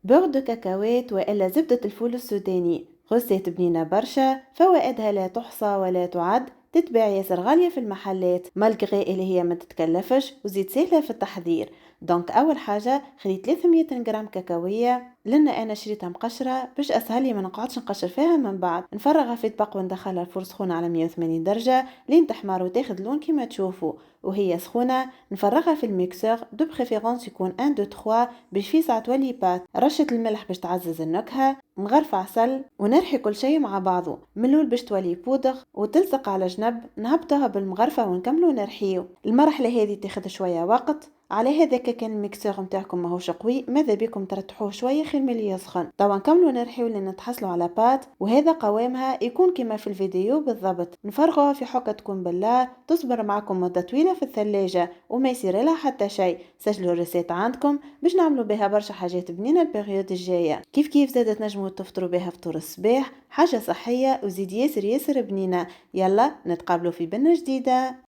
بوغ دو كاكاوات وإلا زبدة الفول السوداني، غسات بنينة برشا، فوائدها لا تحصى ولا تعد، تتباع ياسر غالية في المحلات مالغري اللي هي ما تتكلفش وزيد سهلة في التحضير. دونك أول حاجة خليت 300 جرام كاكاوية، لأن أنا شريتها مقشرة باش أسهل لي ما نقعدش نقشر فيها من بعد. نفرغها في طبق وندخلها الفرن سخونة على 180 درجة لين تحمر وتاخد لون كيما تشوفوا. وهي سخونة نفرغها في الميكسور دو بريفيرونس يكون 1 2 3 باش في ساعة تولي بات. رشة الملح باش تعزز النكهة، نغرف عسل ونرحي كل شيء مع بعضه من الاول باش تولي بودغ وتلصق على جنب. نهبطها بالمغرفة ونكملوا نرحيو. المرحلة هذه تاخد شوية وقت، على هذا كان الميكسور نتاعكم ماهوش قوي ماذا بكم ترتحوه شويه خير من اللي يسخن. طبعا نكملوا نرحيو لين نتحصلوا على بات، وهذا قوامها يكون كما في الفيديو بالضبط. نفرغوها في حكه تكون بالله تصبر معكم مده طويله في الثلاجه وما يصير لها حتى شيء. سجلوا الريسيت عندكم باش نعملوا بها برشا حاجات بنينه البريود الجايه. كيف زادت نجموا تفطروا بها فطور الصباح، حاجه صحيه وزيد ياسر ياسر بنينه. يلا نتقابلوا في بنه جديده.